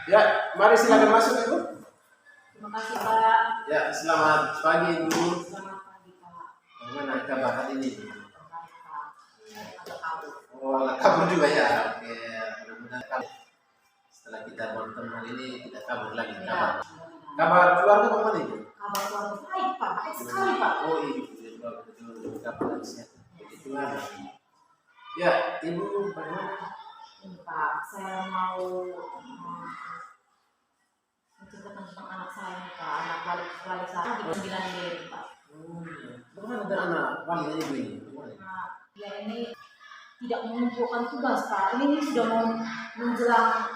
Ya, mari silakan masuk Ibu. Terima kasih Pak. Ya, selamat pagi Ibu. Selamat pagi Pak. Bagaimana kabar hari ini? Baik Pak. Ada kabur. Oh, kabur juga ya. Oke, mudah-mudahan kabur. Setelah kita bertemu hari ini tidak kabur lagi kabar. Kabar keluarga bagaimana Ibu? Kabar keluarga baik Pak. Baik sekali Pak. Oh, Ibu betul kabar sehat. Begitu ada. Ya, Ibu bagaimana? Ini Pak, saya mau menceritakan tentang anak saya nih Pak. Anak balik saya di 9 Mei Pak. Bagaimana dengan anak walinya Ibu ini? Nah, dia ini tidak mengumpulkan tugas Pak. Ini sudah mau menjelang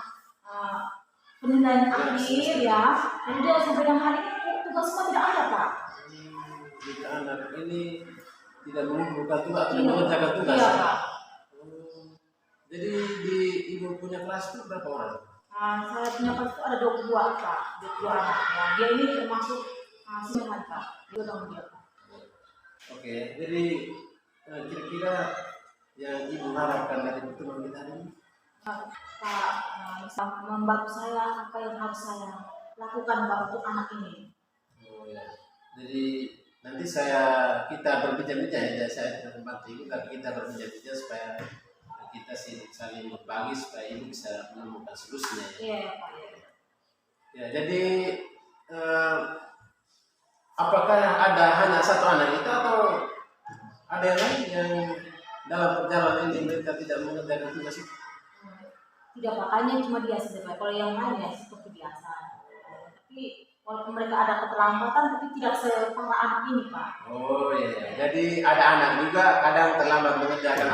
penilaian akhir ya. Dan dia sampai dengan hari ini tugas semua tidak ada Pak. Jika anak ini tidak mengumpulkan tugas, tidak mengerjakan tugas. Iya Pak. Jadi di Ibu punya kelas itu berapa orang? Saya punya kelas itu ada 22 Pak. 22 anak ya. Dia ini termasuk semangat Pak. Dia tanggung jawab Pak. Oke, jadi kira-kira yang Ibu harapkan dari pertemuan kita hari ini? Pak bisa membantu saya apa yang harus saya lakukan Pak untuk anak ini. Oh ya, jadi nanti kita berbincang-bincang ya, saya tidak membantu Ibu, tapi kita berbincang-bincang supaya kita saling berbagi supaya Ibu bisa menemukan solusinya. Iya Pak. Ya, jadi apakah ada hanya satu anak itu atau ada yang lain yang dalam perjalanan ini mereka tidak mengerjakan tugas itu? Tidak Pak, hanya cuma dia saja Pak. Kalau yang lain ya seperti biasa. Tapi walaupun mereka ada keterlambatan, tapi tidak separah anak ini Pak. Oh iya, jadi ada anak juga kadang terlambat mengerjakan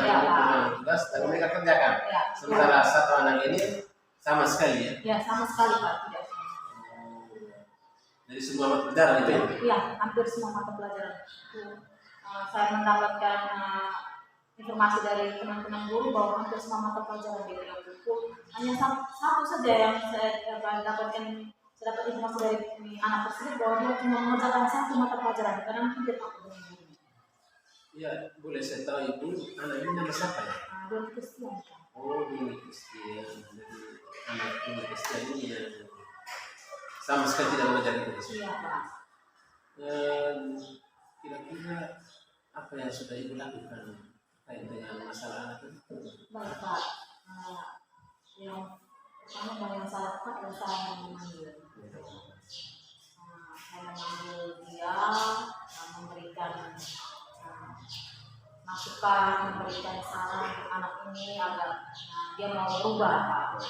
tugas, tapi mereka kerjakan. Ya. Sementara satu anak ini sama sekali ya? Ya sama sekali Pak, tidak. Jadi semua mata pelajaran itu ya? Iya, hampir semua mata pelajaran. Saya mendapatkan informasi dari teman-teman guru bahwa hampir semua mata pelajaran di dalam buku. Hanya satu saja yang saya dapatkan. Saya dapat informasi dari anak tersebut bahwa dia cuma mengerjakan satu mata pelajaran karena tidak takut dengan gurunya. Iya, boleh saya tahu Ibu, anak ini nama siapa ya? Doni Kristian. Oh, Doni Kristian. Jadi anak Doni Kristian ini yang sama sekali tidak mengajar tugas. Iya Pak. Kira-kira apa yang sudah Ibu lakukan terkait dengan masalah anak itu? Baik Pak. Yang pertama yang saya lakukan adalah saya memanggil. Saya memanggil dia, memberikan masukan, memberikan saran untuk anak ini agar dia mau berubah Pak.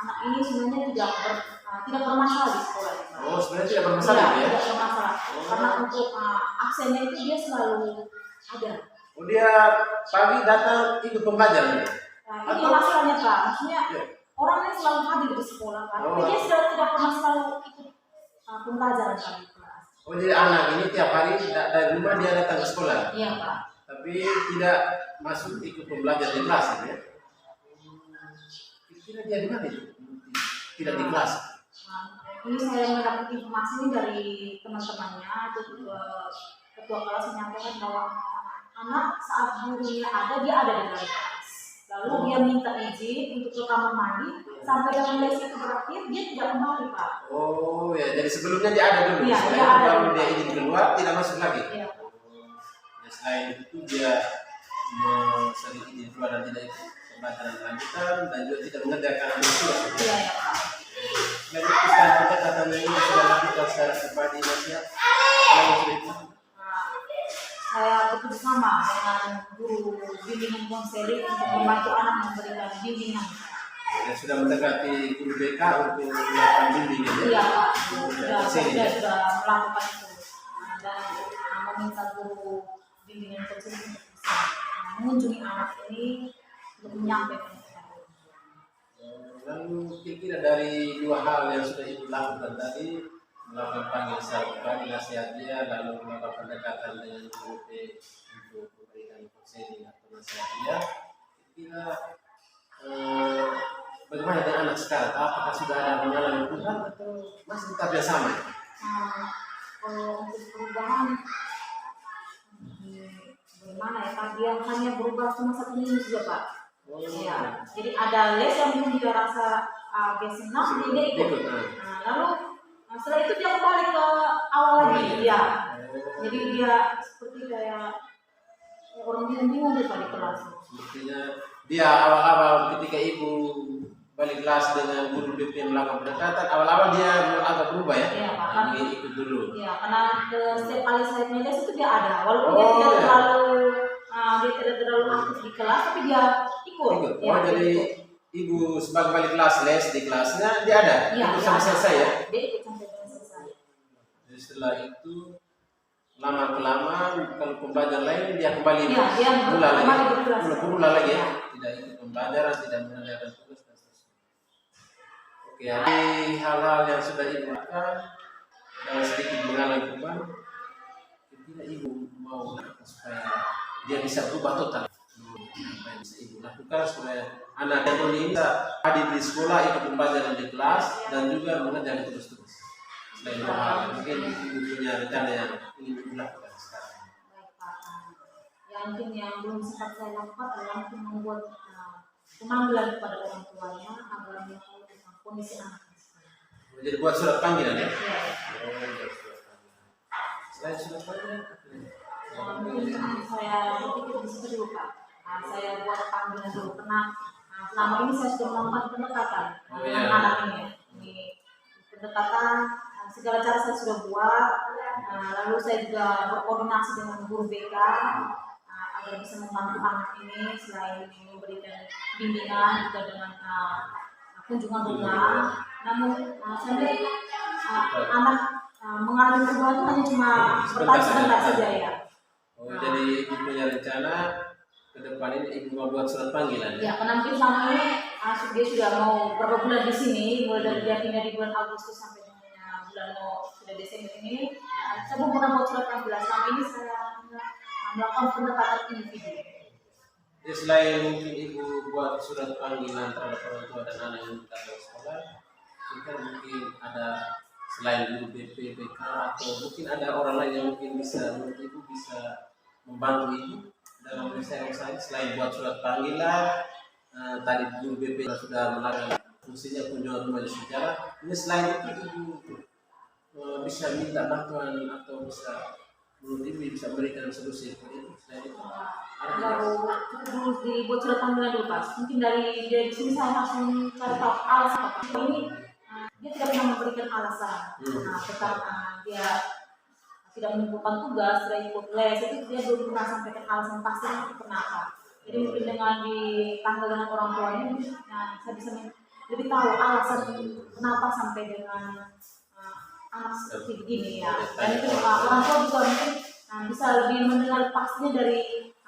Anak ini sebenarnya tidak bermasalah di sekolah. Oh, sebenarnya tidak bermasalah ya? Tidak bermasalah. Karena untuk absennya itu dia selalu ada. Oh, dia pagi datang ikut pembelajaran. Nah, ini masalahnya Pak. Maksudnya orangnya selalu hadir di sekolah Pak. Tapi dia sudah tidak pernah selalu ikut pembelajaran Pak di kelas. Oh, jadi anak ini tiap hari dari rumah dia datang ke sekolah? Iya Pak. Tapi tidak masuk ikut pembelajaran di kelas ya? Kira-kira dia di mana itu? Tidak di kelas? Ini saya mendapat informasi ini dari teman-temannya. Ketua kelas menyampaikan bahwa anak saat gurunya ada, dia ada di dalam kelas. Lalu dia minta izin untuk ke kamar mandi. Sampai dengan les itu berakhir, dia tidak kembali Pak. Oh ya, jadi sebelumnya dia ada dulu. Iya, dia ada. Kalau dia izin keluar, tidak masuk lagi. Iya. Selain itu dia sering izin keluar dan tidak ikut pembelajaran lanjutan dan juga tidak mengerjakan tugas. Iya ya Pak. Dan itu sekarang kita katanya ini sudah lakukan secara pribadi nasihat. Saya bekerja sama dengan guru bimbingan konseling untuk membantu anak memberikan bimbingan. Ya, sudah mendekati guru BK untuk melakukan bimbingan. Iya Pak. Sudah melakukan itu dan meminta guru bimbingan konseling untuk bisa mengunjungi anak ini untuk menyampaikan. Lalu kira-kira dari dua hal yang sudah Ibu lakukan tadi, melakukan panggil secara pribadi nasihat dia, lalu melakukan pendekatan dengan guru untuk memberikan konseling atau nasihat dia, kira-kira bagaimana dengan anak sekarang? Apakah sudah ada mengalami perubahan atau masih tetap yang sama? Kalau untuk perubahan, bagaimana ya Pak? Dia hanya berubah cuma 1 minggu saja Pak. Ya, jadi ada les yang belum dia rasa BSN 6 dia ikut. Ikut. Nah, lalu setelah itu dia kembali ke awal lagi. Ya. Jadi dia seperti kayak orang bingung di kelas. Sepertinya dia awal-awal ketika ibu balik kelas dengan guru BP melakukan pendekatan, awal-awal dia agak berubah ya. Iya, Pak. Nah, dia ikut dulu. Iya, karena setiap kali saya ngeles itu dia ada, walaupun dia tidak terlalu aktif di kelas, tapi dia ikut. Ikut. Ya, Jadi ibu sebagai balik kelas les di kelasnya dia ada. Iya, Ikut dia sampai ada. selesai ya. Dia ikut sampai selesai. Jadi setelah itu lama kelamaan kalau pembelajaran lain dia kembali Iya, dia kembali berkelas. berulang lagi ya. Tidak ikut pembelajaran, tidak mengerjakan tugas dan seterusnya. Oke, jadi hal-hal yang sudah ibu lakukan dan sedikit mengalami perubahan, kira ibu mau lakukan supaya dia bisa berubah total. Apa yang bisa ibu lakukan supaya anak yang ini bisa hadir di sekolah, ikut pembelajaran di kelas dan juga mengerjakan tugas-tugas. Selain hal mungkin ibu punya rencana yang ingin ibu lakukan sekarang. Baik, Pak. Yang mungkin yang belum sempat saya lakukan adalah mungkin membuat pemanggilan kepada orang tuanya agar mengetahui tentang kondisi anaknya sekarang. Jadi buat surat panggilan ya? Iya. Oh, buat surat panggilan. Selain surat panggilan, Mungkin saya berpikir di situ dulu, Pak. Saya buat panggilan dulu karena selama ini saya sudah melakukan pendekatan dengan anak ini. Ini pendekatan segala cara saya sudah buat. Lalu saya juga berkoordinasi dengan guru BK agar bisa membantu anak ini selain memberikan bimbingan juga dengan kunjungan rumah. Namun sampai anak mengalami perubahan itu hanya cuma bertahan sebentar saja ya. Oh, jadi ibu punya rencana ke depan ini ibu mau buat surat panggilan ya? Ya, karena mungkin selama ini dia sudah mau beberapa bulan di sini, mulai dari dia pindah di bulan Agustus sampai dengan bulan sudah Desember ini, saya belum pernah buat surat panggilan. Selama ini saya melakukan pendekatan individu. Jadi selain mungkin ibu buat surat panggilan terhadap orang tua dan anak yang tidak ke sekolah, kita mungkin ada selain guru BP, BK atau mungkin ada orang lain yang mungkin bisa menurut ibu bisa membantu ibu dalam penyelesaian selain buat surat panggilan. Tadi guru BP sudah melakukan fungsinya kunjungan rumah sejarah. Ini selain itu ibu bisa minta bantuan atau bisa menurut ibu bisa berikan solusi seperti itu. Selain itu Baru dulu dibuat surat panggilan dulu, Pak. Mungkin dari sini saya langsung cari tahu alasan apa. Ini dia tidak pernah memberikan alasan tentang dia tidak mengumpulkan tugas, tidak ikut les, itu dia belum pernah sampaikan alasan pasti itu kenapa. Jadi mungkin dengan dipanggil dengan orang tuanya, saya bisa lebih tahu alasan kenapa sampai dengan anak seperti begini ya. Dan itu orang tua juga mungkin bisa lebih mendengar pastinya dari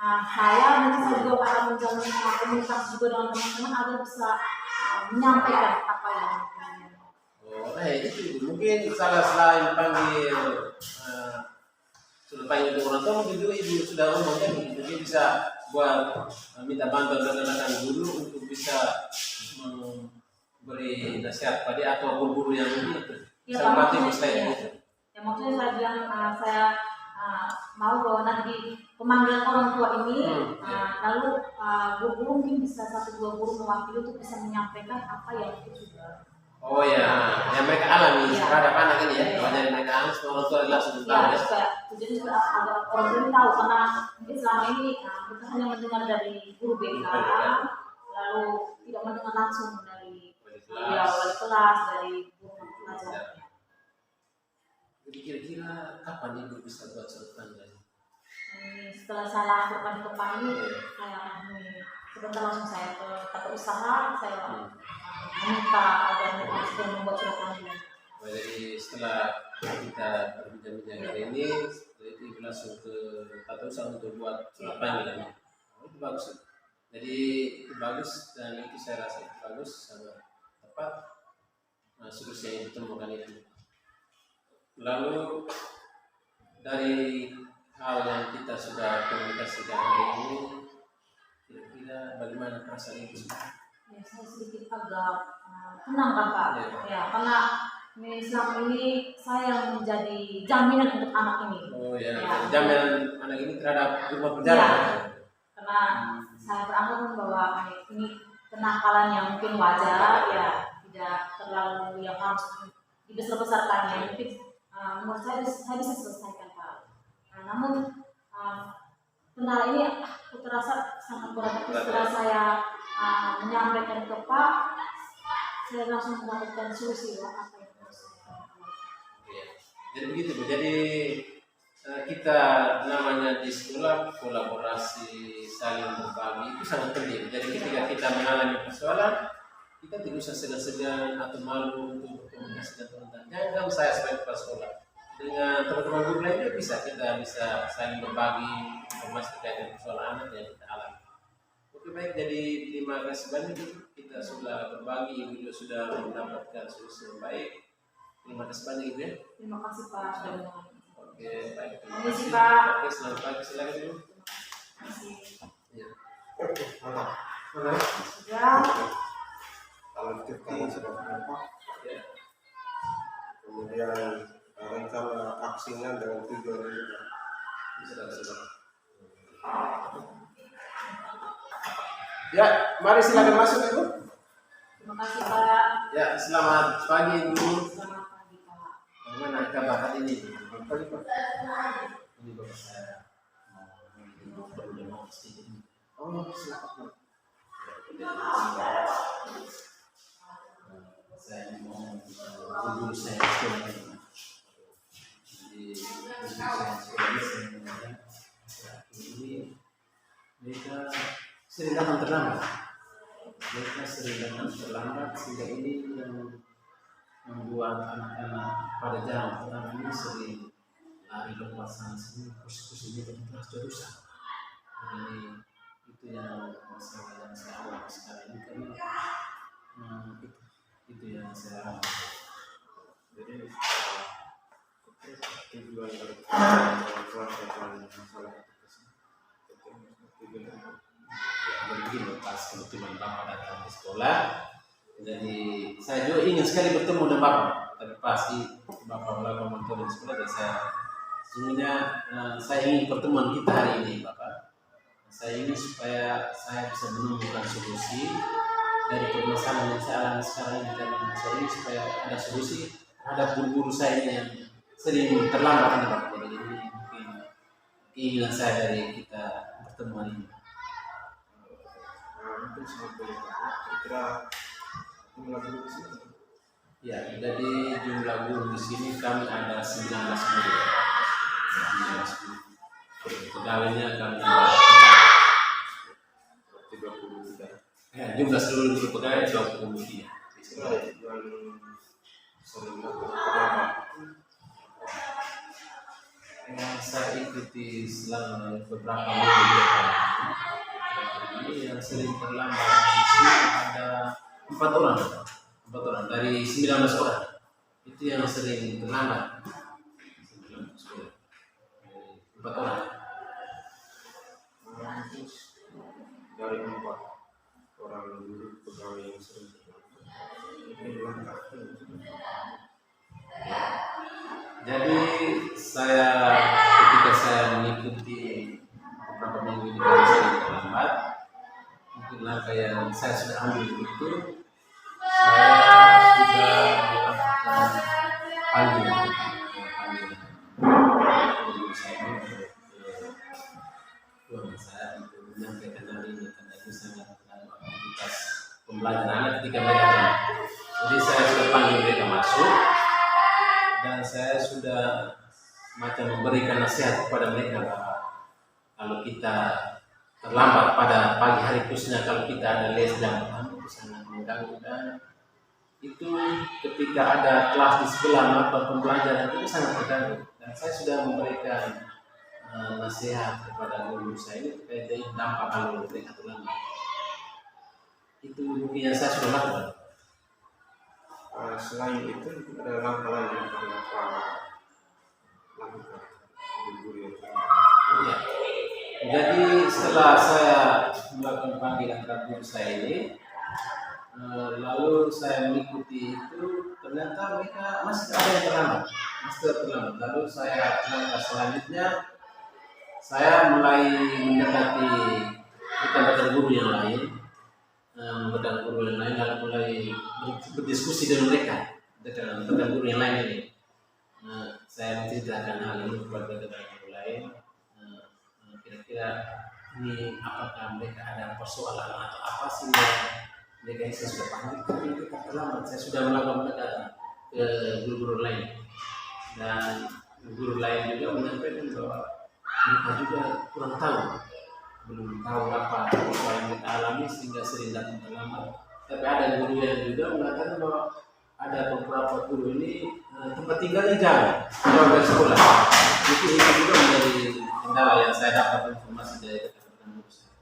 saya, mungkin saya juga akan menjalin komunikasi juga dengan teman-teman agar bisa menyampaikan apa yang itu mungkin salah selain panggil sudah panggil untuk orang tua mungkin juga ibu sudah ngomong kan mungkin bisa buat minta bantuan rekan-rekan guru untuk bisa memberi nasihat pada atau guru-guru yang mungkin itu sama tim selain itu. Ya maksudnya saya bilang saya mau bahwa nanti pemanggilan orang tua ini lalu guru mungkin bisa 1-2 guru mewakili untuk bisa menyampaikan apa yang itu sudah. Oh ya, yang mereka alami terhadap anak ini ya. Kalau dari mereka alami, semua orang tua langsung tahu ya. Tujuannya juga agar orang tua tahu karena mungkin selama ini kita hanya mendengar dari guru BK, lalu tidak mendengar langsung dari wali kelas, dari guru pengajarnya. Jadi kira-kira kapan ibu bisa buat surat panggilan? Setelah saya laporkan ke Pak ini, saya sebentar langsung saya ke tata usaha, saya meminta agar mereka sudah membuat surat panggilan. Jadi setelah kita berbincang-bincang hari ini, setelah itu ibu langsung ke tata usaha untuk buat surat panggilan. Itu bagus. Jadi itu bagus dan itu saya rasa itu bagus, sangat tepat. Solusi yang ditemukan itu. Lalu dari hal yang kita sudah komunikasikan hari ini, kira-kira bagaimana perasaan ibu? Ya, saya sedikit agak tenang kan Pak. Ya, karena selama ini saya menjadi jaminan untuk anak ini. Oh ya, jaminan anak ini terhadap rumah penjara. Ya, karena saya beranggapan bahwa ini kenakalan yang mungkin wajar, ya tidak terlalu yang harus dibesar-besarkannya. Mungkin menurut saya bisa selesaikan Pak. Namun kendala ini aku terasa sangat berat. Tapi setelah saya menyampaikan ke Pak, saya langsung mendapatkan solusi apa yang harus saya lakukan. Jadi begitu Bu. Jadi kita namanya di sekolah kolaborasi, saling berbagi itu sangat penting. Jadi ketika kita mengalami persoalan, kita tidak usah segan-segan atau malu untuk berkomunikasi dengan teman-teman. Jangan saya sebagai kepala sekolah dengan teman-teman guru lainnya kita bisa saling berbagi informasi terkait dengan persoalan anak yang kita alami. Oke baik, jadi terima kasih banyak kita sudah berbagi, Ibu juga sudah mendapatkan solusi yang baik. Terima kasih banyak Ibu ya. Terima kasih Pak sudah mendengar. Oke baik. Terima kasih, kasih Pak. Oke, selamat pagi, silakan Ibu. Terima kasih. Ya. Oke, mantap. Sudah. Kalau itu kami sudah berapa? Ya. Kemudian rencana aksinya dengan tujuan juga. Sudah. Ya, mari silakan masuk Ibu. Terima kasih Pak. Ya, selamat pagi Ibu. Selamat pagi Pak. Bagaimana kabar hari ini? Selamat pagi Pak. Ini bapak saya mau sedikit. Oh, silakan Pak. Saya mau guru saya sekolah ini. Jadi guru saya sekolah ini saya mengatakan ini mereka sering datang terlambat. Sehingga ini yang membuat anak-anak pada jam pertama ini sering lari lompat sana sini, kursi-kursi ini terus rusak. Jadi itu yang masalah yang saya alami sekarang ini karena itu yang saya alami. Jadi tujuan dari melakukan masalah Begini pas kebetulan Bapak datang di sekolah, jadi saya juga ingin sekali bertemu dengan Bapak, tapi pasti Bapak melakukan monitoring di sekolah dan sesungguhnya saya ingin pertemuan kita hari ini Bapak. Saya ingin supaya saya bisa menemukan solusi dari permasalahan yang saya alami sekarang ini, karena saya ingin supaya ada solusi terhadap guru-guru saya ini yang sering terlambat ini Bapak. Jadi ini mungkin keinginan saya dari kita pertemuan ini. mungkin sebetulnya kira-kira jumlah guru di sini. Ya, jadi jumlah guru di sini kami ada 19 guru. 19 guru. Pegawainya kami ada 33. ya, jumlah seluruh guru pegawai 23. Kira yang sering berapa? Yang saya ikuti selama beberapa minggu ini yang sering terlambat di sini ada 4 orang. 4 orang dari 19 orang. Itu yang sering terlambat. 4 orang. Terus dari 4 orang guru pegawai yang sering terlambat, ini langkah. Jadi ketika saya mengikuti beberapa minggu ini kami sering terlambat, mungkin langkah yang saya sudah ambil itu saya sudah melakukan panggilan guru saya keluarga saya untuk menyampaikan hal ini karena itu sangat mengganggu aktivitas pembelajaran anak ketika mereka datang. Jadi saya sudah panggil mereka masuk dan saya sudah macam memberikan nasihat kepada mereka bahwa kalau kita terlambat pada pagi hari khususnya kalau kita ada les jam pertama itu sangat mengganggu, dan itu ketika ada kelas di sebelah mata pembelajaran itu sangat terganggu, dan saya sudah memberikan nasihat kepada guru saya ini terkait dengan dampak kalau mereka terlambat. Itu mungkin yang saya sudah lakukan. Selain itu ada langkah lain yang Bapak lakukan di guru yang Ya. Jadi setelah saya melakukan panggilan terhadap guru saya ini, lalu saya mengikuti itu, ternyata mereka masih ada yang terlambat, Lalu saya langkah selanjutnya, saya mulai mendekati rekan-rekan guru yang lain, rekan guru yang lain lalu mulai berdiskusi dengan mereka dengan rekan guru yang lain ini. Saya menceritakan hal ini kepada rekan guru lain. Kira-kira ini apakah mereka ada persoalan atau apa sih yang mereka ini saya sudah panggil tapi mereka terlambat. Saya sudah melakukan pendekatan ke guru-guru lain dan guru lain juga menyampaikan bahwa mereka juga kurang tahu, belum tahu apa persoalan yang kita alami sehingga sering datang terlambat. Tapi ada guru yang juga mengatakan bahwa ada beberapa guru ini tempat tinggalnya jauh dari sekolah. Itu juga menjadi kendala yang saya dapat informasi dari rekan-rekan guru saya.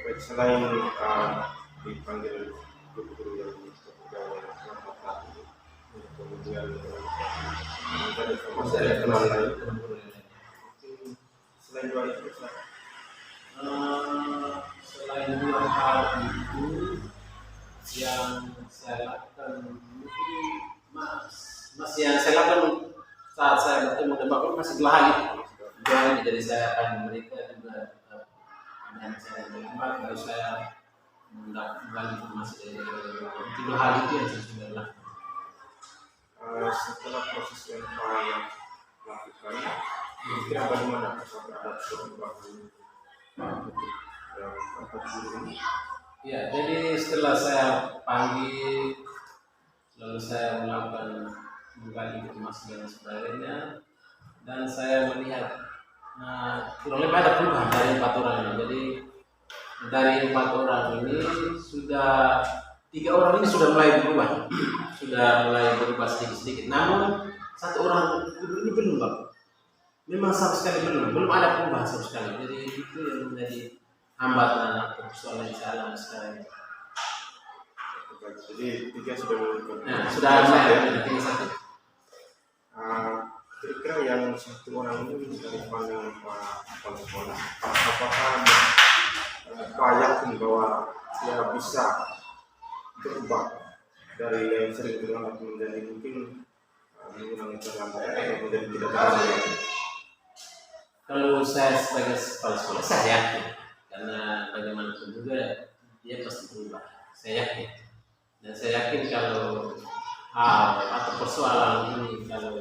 Baik, selain dipanggil guru-guru yang kemudian ada informasi dari teman lain. Selain dua itu, Selain dua hal itu yang saya lakukan mungkin masih yang saya lakukan saat saya bertemu dengan Bapak masih dua hal itu. Jadi saya akan memberikan juga dan saya terlambat kalau saya mendapatkan informasi dari dua hal itu yang saya sudah lakukan. setelah proses yang yang lakukan, kira bagaimana terhadap perubahan yang tempat guru ini? Ya, jadi setelah saya panggil, lalu saya melakukan menggali informasi dan sebagainya, dan saya melihat kurang lebih ada perubahan dari 4 orang ini. Jadi dari 4 orang ini sudah 3 orang ini sudah mulai berubah, sudah mulai berubah sedikit-sedikit. Namun 1 orang guru ini belum, Pak. Memang sama sekali belum ada perubahan sama sekali. Jadi itu yang menjadi hambatan atau persoalan yang saya alami sekarang. Jadi 3 sudah menunjukkan. Sudah mulai ini 1. Kira-kira yang 1 orang ini dari pandangan Pak Sekolah, apakah Pak yakin bahwa dia bisa berubah dari yang sering terlambat menjadi mungkin mengurangi terlambat atau menjadi tidak terlambat? Kalau saya sebagai kepala sekolah saya yakin, karena bagaimanapun juga dia pasti berubah. Saya yakin, dan saya yakin kalau hal atau persoalan ini kalau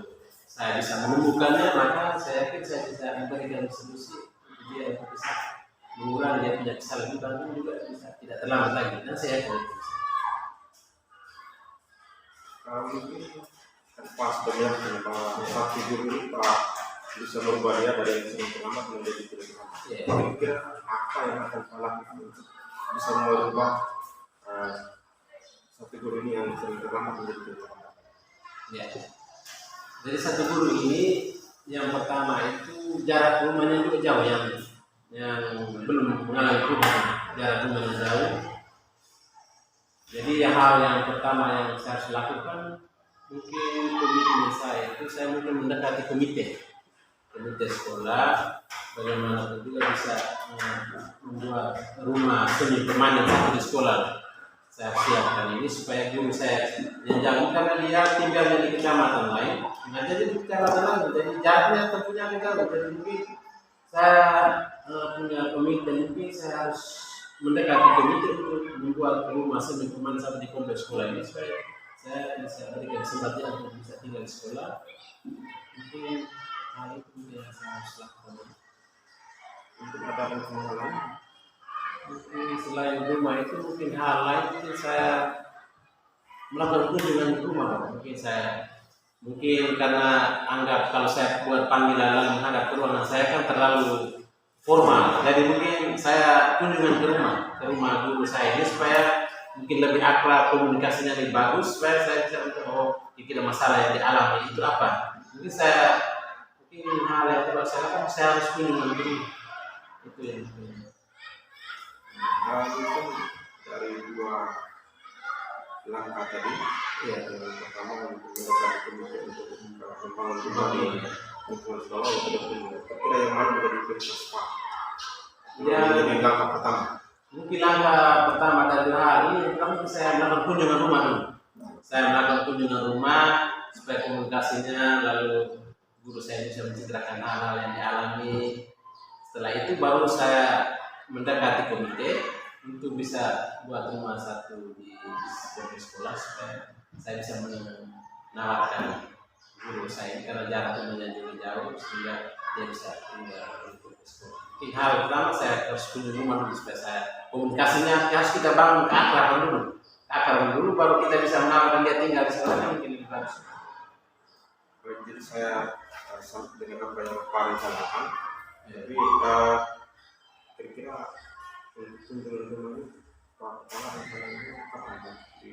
saya bisa menemukannya, maka saya yakin saya bisa memberikan solusi untuk dia untuk bisa mengurangi dia punya kesalahan dan juga bisa tidak terlambat lagi. Dan saya yakin itu bisa. Mungkin pas sebenarnya bahwa satu guru ini Pak bisa merubah dia dari yang sering terlambat menjadi tidak terlambat. Kira-kira apa yang akan Pak lakukan untuk bisa merubah satu guru ini yang sering terlambat menjadi tidak terlambat? Ya. Dari 1 guru ini yang pertama itu jarak rumahnya juga jauh, yang belum mengalami perubahan, jarak rumahnya jauh. Jadi hal yang pertama yang saya harus lakukan mungkin komitmen saya itu saya mungkin mendekati komite sekolah, bagaimana juga bisa membuat rumah semi permanen di sekolah. Saya siapkan ini supaya guru saya yang jauh, karena dia tinggalnya di kecamatan lain, jadi di kecamatan lain, jadi jaraknya tentunya agak jauh. Jadi mungkin saya punya komitmen, mungkin saya harus mendekati komite untuk membuat rumah semi permanen sampai di kompleks sekolah ini supaya saya bisa berikan kesempatan untuk bisa tinggal di sekolah. Mungkin hal itu yang saya harus lakukan. Untuk ada rencana lain? Mungkin selain rumah itu mungkin hal lain mungkin saya melakukan kunjungan di rumah. Mungkin karena anggap kalau saya buat panggilan lalu menghadap ke ruangan saya kan terlalu formal, jadi mungkin saya kunjungan ke rumah guru saya ini supaya mungkin lebih akrab, komunikasinya lebih bagus, supaya saya bisa kira masalah yang dialami itu apa. Mungkin hal yang perlu saya lakukan, saya harus kunjungan ke rumah. Itu yang penting. Mungkin dari 2 langkah tadi, yang pertama untuk mendekati komite untuk membangun kembali lingkungan sekolah, yang kedua kira yang mana menjadi prioritas Pak? Jadi langkah pertama. Mungkin langkah pertama dari hal ini, saya melakukan kunjungan rumah dulu. Saya melakukan kunjungan rumah supaya komunikasinya, lalu guru saya bisa menceritakan hal-hal yang dialami. Setelah itu baru saya mendekati komite untuk bisa buat rumah satu di sekolah supaya saya bisa menawarkan guru saya ini karena jarak rumahnya juga jauh sehingga dia bisa tinggal untuk sekolah. Mungkin hal pertama saya harus punya rumah dulu supaya saya komunikasinya harus kita bangun ke akar dulu baru kita bisa menawarkan dia tinggal di sekolah mungkin lebih bagus. Jadi saya sama dengan apa yang Pak rencanakan. Jadi kira-kira untuk kunjungan rumah ini Pak Kepala rencananya kapan ada di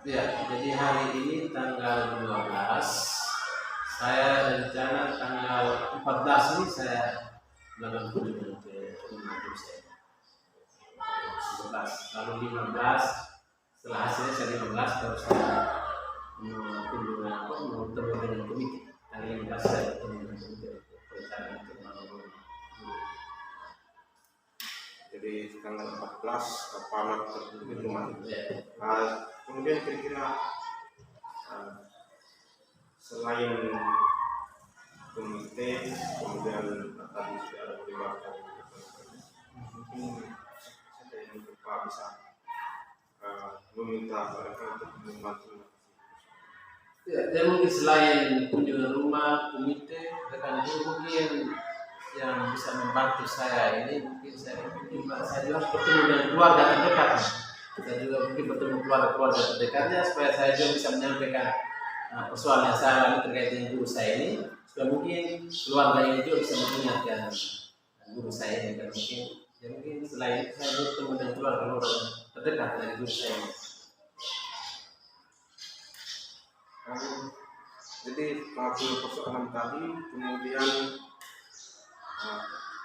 Ya, jadi hari ini tanggal 12 saya rencana tanggal 14 ini saya melakukan kunjungan ke rumah guru saya 11 lalu 15 setelah hasilnya saya 15 baru saya kunjungan mau bertemu dengan komite tanggal 15 saya bertemu dengan komite perencanaan untuk membangun guru. Jadi tanggal 14 Pak terkunjung di rumah. Ya. Kemudian kira-kira selain komite, kemudian tadi sudah ada melibatkan mungkin saja yang Pak bisa meminta mereka untuk membantu. Ya, dan mungkin selain kunjungan rumah, komite, rekan guru mungkin yang bisa membantu saya ini mungkin saya juga harus bertemu dengan keluarga terdekat. Saya juga mungkin bertemu keluarga terdekatnya supaya saya juga bisa menyampaikan persoalan yang saya alami terkait dengan guru saya ini supaya mungkin keluarga ini juga bisa mengingatkan guru saya ini dan mungkin selain itu saya bertemu dengan keluarga terdekat dari guru saya ini. Jadi mengambil persoalan tadi, kemudian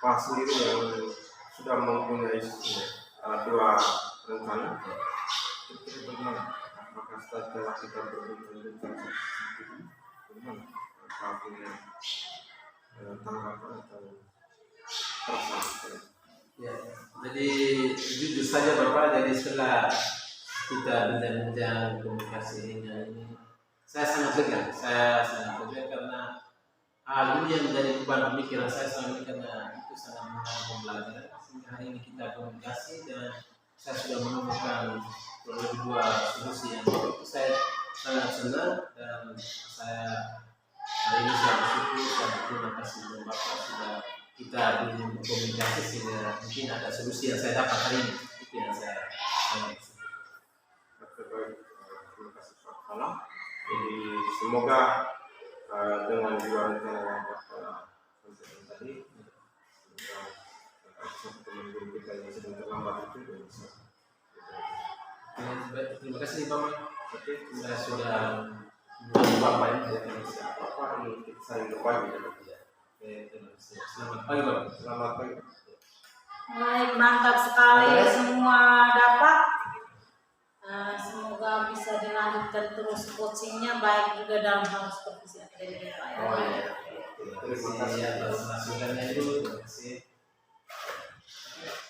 Pak sendiri yang sudah mempunyai dua rencana, kira-kira bagaimana? Apakah setelah kita berbincang bagaimana? Pak punya tanggapan atau perasaan? Ya, jadi jujur saja Bapak, jadi setelah kita bincang-bincang komunikasi ini, saya sangat lega karena hal ini yang menjadi beban pemikiran saya selama ini karena itu sangat mengenai pembelajaran. Sehingga hari ini kita komunikasi dan saya sudah menemukan lebih dua solusi yang itu saya sangat senang dan saya hari ini saya bersyukur dan terima kasih kepada Bapak sudah kita berkomunikasi sehingga mungkin ada solusi yang saya dapat hari ini. Itu yang saya sangat bersyukur. Terima kasih Pak Kepala. Jadi semoga dengan dua rencana yang Bapak sampaikan tadi, semoga teman guru kita yang sedang terlambat itu bisa. Terima kasih Bapak. Oke, saya sudah membantu Bapak ini dari Bapak ini saling berbagi. terima kasih. Selamat pagi Bapak. Selamat pagi. Baik, mantap sekali semua dapat. Semoga bisa dilanjutkan terus coachingnya baik juga dalam hal supervisi akademik ya Pak. Terima kasih atas masukannya itu. Terima kasih.